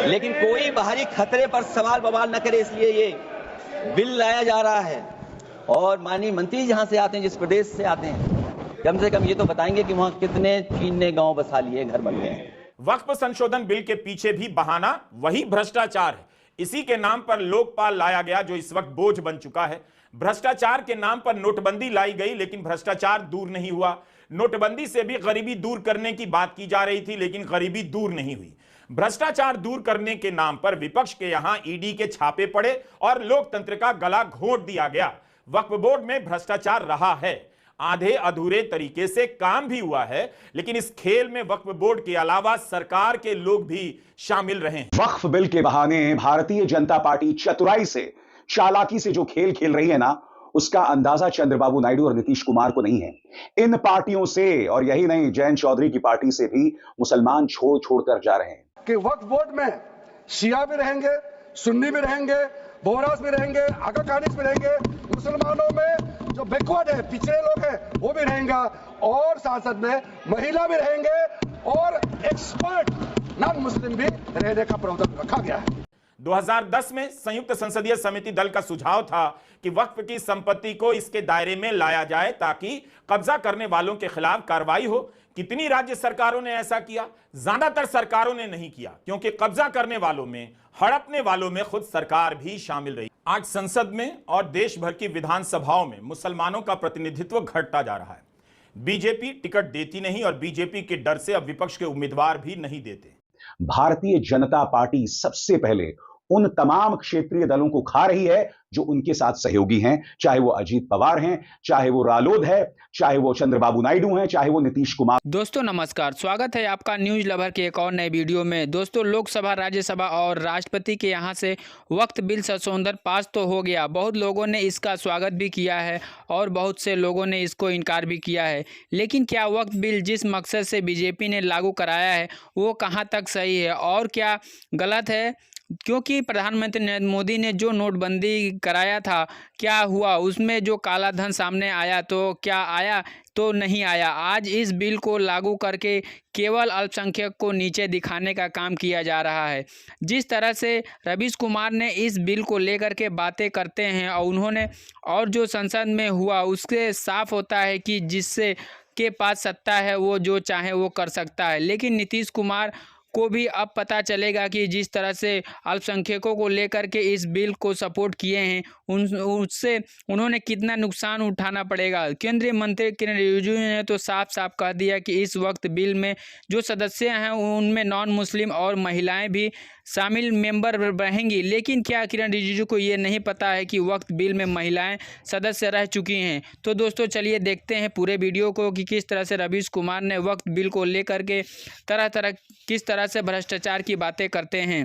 लेकिन कोई बाहरी खतरे पर सवाल बवाल न करे, इसलिए ये बिल लाया जा रहा है। और माननीय मंत्री जहां से आते हैं, जिस प्रदेश से आते हैं, कम से कम ये तो बताएंगे कि वहां कितने चीन ने गांव बसा लिए, घर बन गए हैं। वक्फ संशोधन बिल के पीछे भी बहाना वही भ्रष्टाचार है। इसी के नाम पर लोकपाल लाया गया, जो इस वक्त बोझ बन चुका है। भ्रष्टाचार के नाम पर नोटबंदी लाई गई, लेकिन भ्रष्टाचार दूर नहीं हुआ। नोटबंदी से भी गरीबी दूर करने की बात की जा रही थी, लेकिन गरीबी दूर नहीं हुई। भ्रष्टाचार दूर करने के नाम पर विपक्ष के यहां ईडी के छापे पड़े और लोकतंत्र का गला घोंट दिया गया। वक्फ बोर्ड में भ्रष्टाचार रहा है, आधे अधूरे तरीके से काम भी हुआ है, लेकिन इस खेल में वक्फ बोर्ड के अलावा सरकार के लोग भी शामिल रहे। वक्फ बिल के बहाने भारतीय जनता पार्टी चतुराई से, चालाकी से जो खेल खेल रही है ना, उसका अंदाजा चंद्रबाबू नायडू और नीतीश कुमार को नहीं है। इन पार्टियों से, और यही नहीं, जयंत चौधरी की पार्टी से भी मुसलमान छोड़ छोड़कर जा रहे हैं कि वक्फ बोर्ड में शिया भी रहेंगे, सुन्नी भी रहेंगे, बोहरास भी रहेंगे, आगा कानिस भी रहेंगे, मुसलमानों में जो बैकवर्ड है, पिछड़े लोग हैं, वो भी रहेंगे, और सांसद में महिला भी रहेंगे, और एक्सपर्ट नॉन मुस्लिम भी रहने का प्रावधान रखा गया है। 2010 में संयुक्त संसदीय समिति दल का सुझाव था कि वक्फ की संपत्ति को इसके दायरे में लाया जाए ताकि कब्जा करने वालों के खिलाफ कार्रवाई हो। कितनी राज्य सरकारों ने ऐसा किया? ज्यादातर सरकारों ने नहीं किया, क्योंकि कब्जा करने वालों में, हड़पने वालों में खुद सरकार भी शामिल रही। आज संसद में और देश भर की विधानसभाओं में मुसलमानों का प्रतिनिधित्व घटता जा रहा है। बीजेपी टिकट देती नहीं और बीजेपी के डर से अब विपक्ष के उम्मीदवार भी नहीं देते। भारतीय जनता पार्टी सबसे पहले उन तमाम क्षेत्रीय दलों को खा रही है जो उनके साथ सहयोगी हैं, चाहे वो अजीत पवार हैं, चाहे वो रालोद है, चाहे वो चंद्रबाबू नायडू हैं, चाहे वो नीतीश कुमार। दोस्तों नमस्कार, स्वागत है आपका न्यूज लवर के एक और नए वीडियो में। दोस्तों लोकसभा, राज्यसभा और राष्ट्रपति के यहाँ से वक्फ बिल संशोधन पास तो हो गया। बहुत लोगों ने इसका स्वागत भी किया है और बहुत से लोगों ने इसको इनकार भी किया है। लेकिन क्या वक्फ बिल जिस मकसद से बीजेपी ने लागू कराया है वो कहाँ तक सही है और क्या गलत है? क्योंकि प्रधानमंत्री नरेंद्र मोदी ने जो नोटबंदी कराया था, क्या हुआ उसमें? जो काला धन सामने आया तो क्या आया? तो नहीं आया। आज इस बिल को लागू करके केवल अल्पसंख्यक को नीचे दिखाने का काम किया जा रहा है। जिस तरह से रवीश कुमार ने इस बिल को लेकर के बातें करते हैं और उन्होंने, और जो संसद में हुआ उससे साफ होता है कि जिससे के पास सत्ता है वो जो चाहे वो कर सकता है। लेकिन नीतीश कुमार को भी अब पता चलेगा कि जिस तरह से अल्पसंख्यकों को लेकर के इस बिल को सपोर्ट किए हैं उससे उन्होंने कितना नुकसान उठाना पड़ेगा। केंद्रीय मंत्री किरण रिजिजू ने तो साफ साफ कह दिया कि इस वक्त बिल में जो सदस्य हैं उनमें नॉन मुस्लिम और महिलाएं भी शामिल मेंबर रहेंगी। लेकिन क्या किरण रिजिजू को ये नहीं पता है कि वक्त बिल में महिलाएं सदस्य रह चुकी हैं? तो दोस्तों चलिए देखते हैं पूरे वीडियो को कि किस तरह से रवीश कुमार ने वक्त बिल को लेकर के तरह तरह किस तरह से भ्रष्टाचार की बातें करते हैं।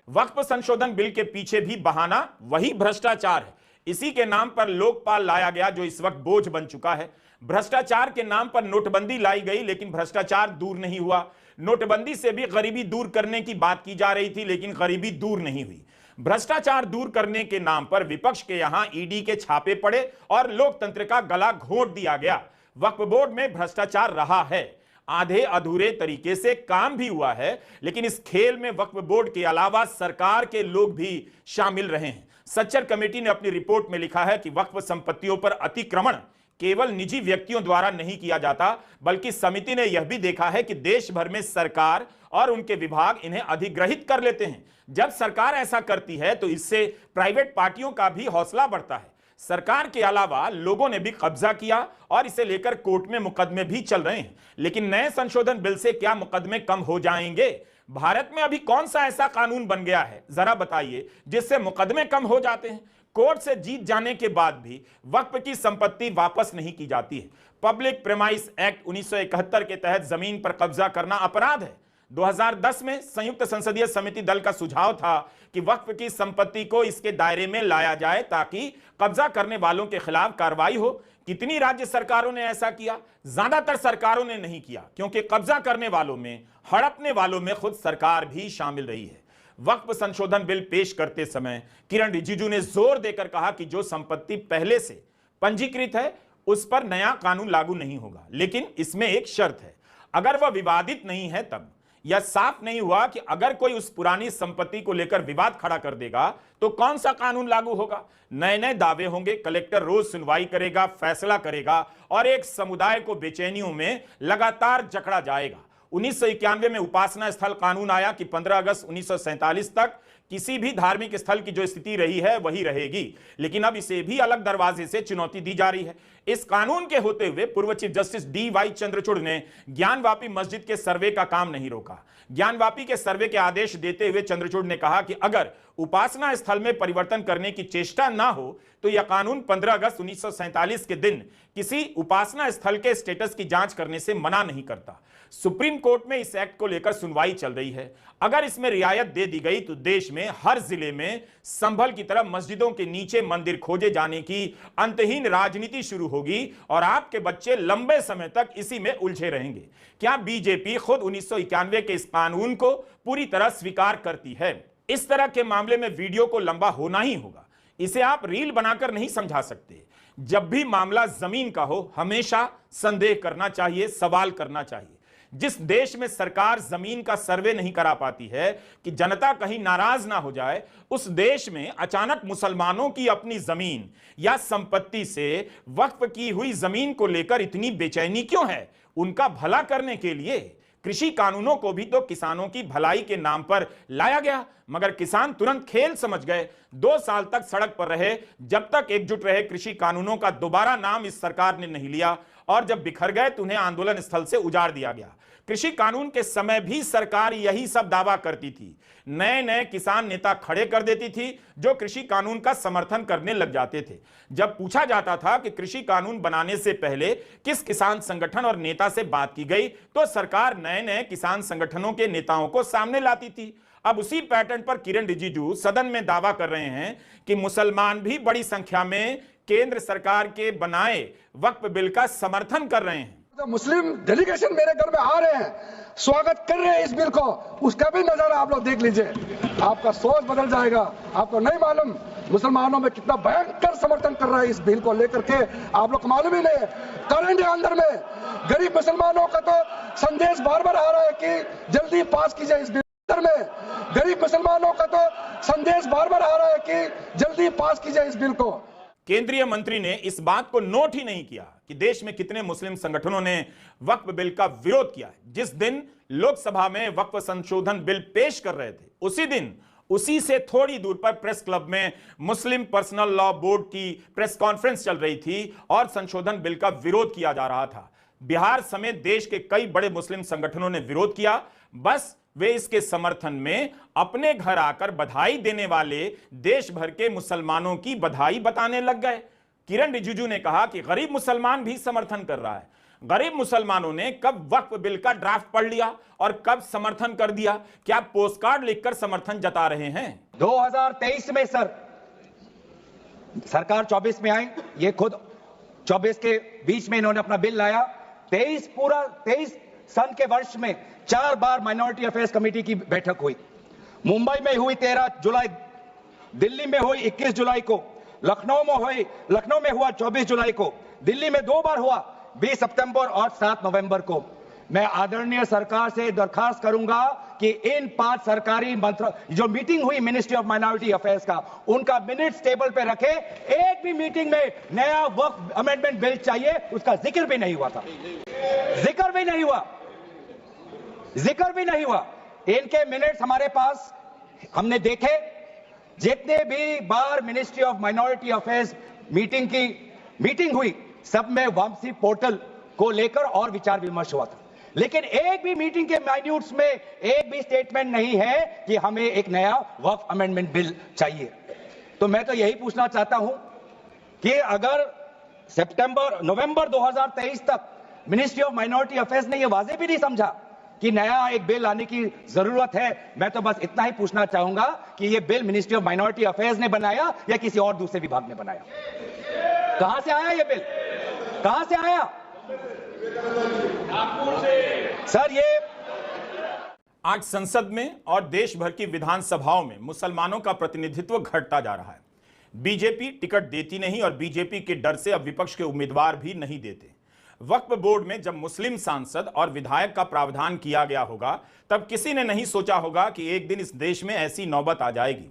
वक्फ संशोधन बिल के पीछे भी बहाना वही भ्रष्टाचार है। इसी के नाम पर लोकपाल लाया गया, जो इस वक्त बोझ बन चुका है। भ्रष्टाचार के नाम पर नोटबंदी लाई गई, लेकिन भ्रष्टाचार दूर नहीं हुआ। नोटबंदी से भी गरीबी दूर करने की बात की जा रही थी, लेकिन गरीबी दूर नहीं हुई। भ्रष्टाचार दूर करने के नाम पर विपक्ष के यहां ईडी के छापे पड़े और लोकतंत्र का गला घोंट दिया गया। वक्फ बोर्ड में भ्रष्टाचार रहा है, आधे अधूरे तरीके से काम भी हुआ है, लेकिन इस खेल में वक्फ बोर्ड के अलावा सरकार के लोग भी शामिल रहे हैं। सच्चर कमेटी ने अपनी रिपोर्ट में लिखा है कि वक्फ संपत्तियों पर अतिक्रमण केवल निजी व्यक्तियों द्वारा नहीं किया जाता, बल्कि समिति ने यह भी देखा है कि देश भर में सरकार और उनके विभाग इन्हें अधिग्रहित कर लेते हैं। जब सरकार ऐसा करती है तो इससे प्राइवेट पार्टियों का भी हौसला बढ़ता है। सरकार के अलावा लोगों ने भी कब्जा किया और इसे लेकर कोर्ट में मुकदमे भी चल रहे हैं। लेकिन नए संशोधन बिल से क्या मुकदमे कम हो जाएंगे? भारत में अभी कौन सा ऐसा कानून बन गया है, जरा बताइए, जिससे मुकदमे कम हो जाते हैं? कोर्ट से जीत जाने के बाद भी वक्फ की संपत्ति वापस नहीं की जाती है। पब्लिक प्रेमाइस एक्ट 1971 के तहत जमीन पर कब्जा करना अपराध है। 2010 में संयुक्त संसदीय समिति दल का सुझाव था कि वक्फ की संपत्ति को इसके दायरे में लाया जाए ताकि कब्जा करने वालों के खिलाफ कार्रवाई हो। कितनी राज्य सरकारों ने ऐसा किया? ज्यादातर सरकारों ने नहीं किया, क्योंकि कब्जा करने वालों में, हड़पने वालों में खुद सरकार भी शामिल रही है। वक्फ संशोधन बिल पेश करते समय किरण रिजिजू ने जोर देकर कहा कि जो संपत्ति पहले से पंजीकृत है उस पर नया कानून लागू नहीं होगा, लेकिन इसमें एक शर्त है, अगर वह विवादित नहीं है तब। यह साफ नहीं हुआ कि अगर कोई उस पुरानी संपत्ति को लेकर विवाद खड़ा कर देगा तो कौन सा कानून लागू होगा। नए नए दावे होंगे, कलेक्टर रोज सुनवाई करेगा, फैसला करेगा और एक समुदाय को बेचैनियों में लगातार जकड़ा जाएगा। 1991 में उपासना स्थल कानून आया कि 15 अगस्त 1947 तक किसी भी धार्मिक स्थल की जो स्थिति रही है वही रहेगी, लेकिन अब इसे भी अलग दरवाजे से चुनौती दी जा रही है। इस कानून के होते हुए पूर्व चीफ जस्टिस डी.वाई. चंद्रचूड़ ने ज्ञानवापी मस्जिद के सर्वे का काम नहीं रोका। ज्ञानवापी के सर्वे के आदेश देते हुए चंद्रचूड़ ने कहा कि अगर उपासना स्थल में परिवर्तन करने की चेष्टा ना हो तो यह कानून 15 अगस्त 1947 के दिन किसी उपासना स्थल के स्टेटस की जांच करने से मना नहीं करता। सुप्रीम कोर्ट में इस एक्ट को लेकर सुनवाई चल रही है। अगर इसमें रियायत दे दी गई तो देश में हर जिले में संभल की तरह मस्जिदों के नीचे मंदिर खोजे जाने की अंतहीन राजनीति शुरू होगी और आपके बच्चे लंबे समय तक इसी में उलझे रहेंगे। क्या बीजेपी खुद 1991 के इस कानून को पूरी तरह स्वीकार करती है? इस तरह के मामले में वीडियो को लंबा होना ही होगा। इसे आप रील बनाकर नहीं समझा सकते। जब भी मामला जमीन का हो हमेशा संदेह करना चाहिए, सवाल करना चाहिए। जिस देश में सरकार जमीन का सर्वे नहीं करा पाती है कि जनता कहीं नाराज ना हो जाए, उस देश में अचानक मुसलमानों की अपनी जमीन या संपत्ति से वक्फ की हुई जमीन को लेकर इतनी बेचैनी क्यों है? उनका भला करने के लिए कृषि कानूनों को भी तो किसानों की भलाई के नाम पर लाया गया, मगर किसान तुरंत खेल समझ गए। 2 साल तक सड़क पर रहे, जब तक एकजुट रहे कृषि कानूनों का दोबारा नाम इस सरकार ने नहीं लिया और जब बिखर गए तो उन्हें आंदोलन स्थल से उजाड़ दिया गया। कृषि कानून के समय भी सरकार यही सब दावा करती थी। नए नए किसान नेता खड़े कर देती थी जो कृषि कानून का समर्थन करने लग जाते थे। जब पूछा जाता था कि कृषि कानून बनाने से पहले किस किसान संगठन और नेता से बात की गई तो सरकार नए नए किसान संगठनों के नेताओं को सामने लाती थी। अब उसी पैटर्न पर किरण रिजिजू सदन में दावा कर रहे हैं कि मुसलमान भी बड़ी संख्या में केंद्र सरकार के बनाए वक्फ बिल का समर्थन कर रहे हैं। तो मुस्लिम डेलीगेशन मेरे घर में आ रहे हैं, स्वागत कर रहे हैं इस बिल को, उसका भी नजारा आप लोग देख लीजिए। आपका सोच बदल जाएगा। आपको नहीं मालूम मुसलमानों में कितना भयंकर समर्थन कर रहा है इस बिल को लेकर के, आप लोग को मालूम ही नहीं है। करंट अंदर में गरीब मुसलमानों का तो संदेश बार बार आ रहा है कि जल्दी पास कीजिए इस बिल में। गरीब मुसलमानों का तो संदेश बार बार आ रहा है कि जल्दी पास कीजिए इस बिल को। केंद्रीय मंत्री ने इस बात को नोट ही नहीं किया कि देश में कितने मुस्लिम संगठनों ने वक्फ बिल का विरोध किया है। जिस दिन लोकसभा में वक्फ संशोधन बिल पेश कर रहे थे उसी दिन उसी से थोड़ी दूर पर प्रेस क्लब में मुस्लिम पर्सनल लॉ बोर्ड की प्रेस कॉन्फ्रेंस चल रही थी और संशोधन बिल का विरोध किया जा रहा था। बिहार समेत देश के कई बड़े मुस्लिम संगठनों ने विरोध किया। बस वे इसके समर्थन में अपने घर आकर बधाई देने वाले देश भर के मुसलमानों की बधाई बताने लग गए। किरण रिजिजू ने कहा कि गरीब मुसलमान भी समर्थन कर रहा है। गरीब मुसलमानों ने कब वक्फ बिल का ड्राफ्ट पढ़ लिया और कब समर्थन कर दिया? क्या पोस्ट कार्ड लिखकर समर्थन जता रहे हैं? 2023 में सर सरकार 24 में आई, ये खुद 24 के बीच में इन्होंने अपना बिल लाया। 23 सन के वर्ष में 4 बार माइनॉरिटी अफेयर्स कमेटी की बैठक हुई। मुंबई में हुई 13 जुलाई, दिल्ली में हुई 21 जुलाई को, लखनऊ में हुआ 24 जुलाई को, दिल्ली में 2 बार हुआ 20 सितंबर और 7 नवंबर को। मैं आदरणीय सरकार से दरखास्त करूंगा कि इन 5 सरकारी जो मीटिंग हुई मिनिस्ट्री ऑफ माइनॉरिटी अफेयर्स का, उनका मिनट्स टेबल पे रखे। एक भी मीटिंग में नया वक्फ अमेंडमेंट बिल चाहिए उसका जिक्र भी नहीं हुआ था, जिक्र भी नहीं हुआ। इनके मिनट्स हमारे पास, हमने देखे। जितने भी बार ministry of minority affairs meeting हुई सब में वापसी पोर्टल को लेकर और विचार विमर्श हुआ था, लेकिन एक भी मीटिंग के माइन्यूट्स में एक भी स्टेटमेंट नहीं है कि हमें एक नया वक्फ अमेंडमेंट बिल चाहिए। तो मैं तो यही पूछना चाहता हूं कि अगर नवंबर 2023 तक मिनिस्ट्री ऑफ माइनॉरिटी अफेयर्स ने यह वाजे भी नहीं समझा कि नया एक बिल लाने की जरूरत है, मैं तो बस इतना ही पूछना चाहूंगा कि यह bill ministry of minority affairs ने बनाया या किसी और दूसरे विभाग ने बनाया? कहां से आया यह बिल? कहां से आया सर? ये आज संसद में और देश भर की विधानसभाओं में मुसलमानों का प्रतिनिधित्व घटता जा रहा है। बीजेपी टिकट देती नहीं और बीजेपी के डर से अब विपक्ष के उम्मीदवार भी नहीं देते। वक्फ बोर्ड में जब मुस्लिम सांसद और विधायक का प्रावधान किया गया होगा तब किसी ने नहीं सोचा होगा कि एक दिन इस देश में ऐसी नौबत आ जाएगी।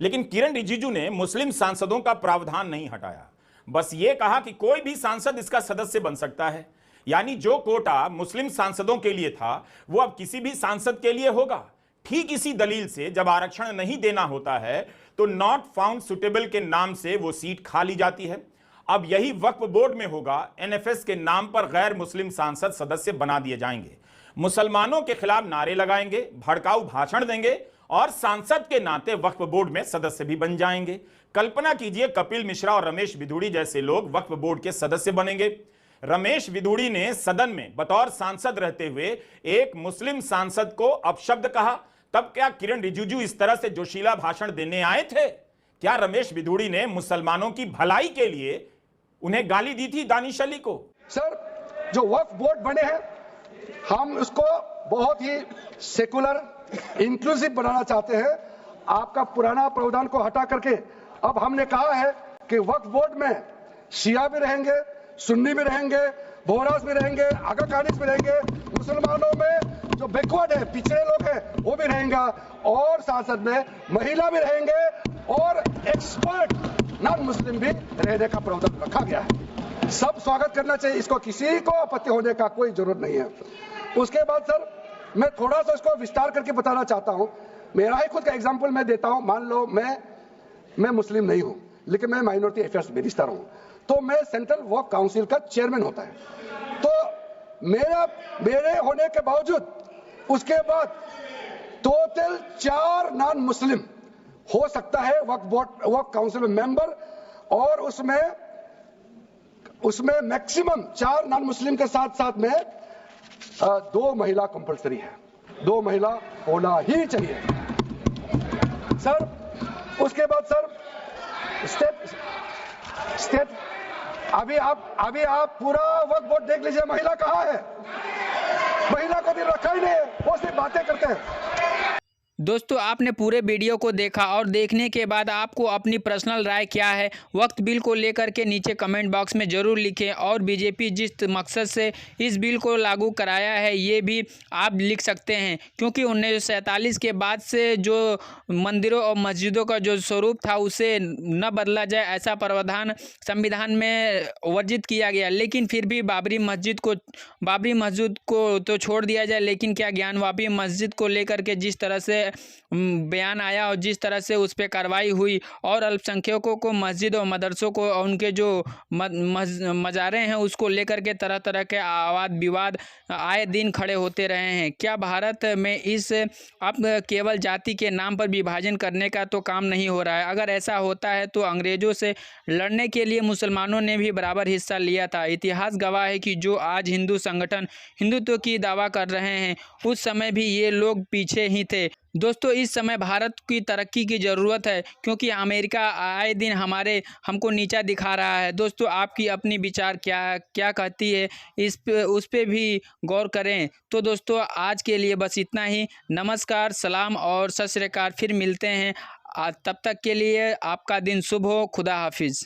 लेकिन किरण रिजिजू ने मुस्लिम सांसदों का प्रावधान नहीं हटाया, बस ये कहा कि कोई भी सांसद इसका सदस्य बन सकता है। यानी जो कोटा मुस्लिम सांसदों के लिए था वो अब किसी भी सांसद के लिए होगा। ठीक इसी दलील से जब आरक्षण नहीं देना होता है तो नॉट फाउंड सुटेबल के नाम से वो सीट खा ली जाती है। अब यही वक्फ बोर्ड में होगा। एनएफएस के नाम पर गैर मुस्लिम सांसद सदस्य बना दिए जाएंगे, मुसलमानों के खिलाफ नारे लगाएंगे, भड़काऊ भाषण देंगे और सांसद के नाते वक्फ बोर्ड में सदस्य भी बन जाएंगे। कल्पना कीजिए कपिल मिश्रा और रमेश बिधूड़ी जैसे लोग वक्फ बोर्ड के सदस्य बनेंगे। रमेश बिधूड़ी ने सदन में बतौर सांसद रहते हुए एक मुस्लिम सांसद को अपशब्द कहा, तब क्या किरण रिजिजू इस तरह से जोशीला भाषण देने आए थे? क्या रमेश बिधूड़ी ने मुसलमानों की भलाई के लिए उन्हें गाली दी थी दानिश अली को? सर, जो वक्फ बोर्ड बने हैं हम उसको बहुत ही सेकुलर इंक्लूसिव बनाना चाहते हैं। आपका पुराना प्रावधान को हटा करके अब हमने कहा है कि वक्फ बोर्ड में शिया भी रहेंगे, सुन्नी भी रहेंगे, बोहरास भी रहेंगे, आगा कानिस भी रहेंगे, मुसलमानों में जो बैकवर्ड है, पिछड़े लोग हैं वो भी रहेंगे और सांसद में महिला भी रहेंगे और एक्सपर्ट नॉन मुस्लिम भी रहने का प्रावधान रखा गया है। सब स्वागत करना चाहिए, इसको किसी को आपत्ति होने का कोई जरूरत नहीं है। उसके बाद सर मैं थोड़ा सा इसको विस्तार करके बताना चाहता हूं। मेरा ही खुद का एग्जांपल मैं देता हूं। मान लो मैं मुस्लिम नहीं हूं लेकिन मैं माइनॉरिटी अफेयर्स मिनिस्टर हूं, तो मैं सेंट्रल वर्क काउंसिल का चेयरमैन होता है, तो मेरे होने के बावजूद उसके बाद टोटल 4 नॉन मुस्लिम हो सकता है वर्क काउंसिल में मेंबर, और उसमें मैक्सिमम 4 नॉन मुस्लिम के साथ साथ में 2 महिला कंपलसरी है। 2 महिला होना ही चाहिए सर। उसके बाद सर स्टेट अभी आप पूरा वक्फ बोर्ड देख लीजिए, महिला कहाँ है? महिला को भी रखा ही नहीं है, वो सिर्फ बातें करते हैं। दोस्तों आपने पूरे वीडियो को देखा और देखने के बाद आपको अपनी पर्सनल राय क्या है वक्फ बिल को लेकर के नीचे कमेंट बॉक्स में ज़रूर लिखें, और बीजेपी जिस मकसद से इस बिल को लागू कराया है ये भी आप लिख सकते हैं, क्योंकि 1947 के बाद से जो मंदिरों और मस्जिदों का जो स्वरूप था उसे न बदला जाए ऐसा प्रावधान संविधान में वर्जित किया गया। लेकिन फिर भी बाबरी मस्जिद को तो छोड़ दिया जाए, लेकिन क्या ज्ञानवापी मस्जिद को लेकर के जिस तरह से बयान आया और जिस तरह से उस पर कार्रवाई हुई और अल्पसंख्यकों को मस्जिद और मदरसों को और उनके जो मज़ारे हैं उसको लेकर के तरह तरह के वाद विवाद आए दिन खड़े होते रहे हैं। क्या भारत में इस अब केवल जाति के नाम पर विभाजन करने का तो काम नहीं हो रहा है? अगर ऐसा होता है तो अंग्रेज़ों से लड़ने के लिए मुसलमानों ने भी बराबर हिस्सा लिया था। इतिहास गवाह है कि जो आज हिंदू संगठन हिंदुत्व की दावा कर रहे हैं उस समय भी ये लोग पीछे ही थे। दोस्तों इस समय भारत की तरक्की की ज़रूरत है, क्योंकि अमेरिका आए दिन हमको नीचा दिखा रहा है। दोस्तों आपकी अपनी विचार क्या कहती है उस पे भी गौर करें। तो दोस्तों आज के लिए बस इतना ही। नमस्कार, सलाम और सत श्री अकाल। फिर मिलते हैं, तब तक के लिए आपका दिन शुभ हो। खुदा हाफिज़।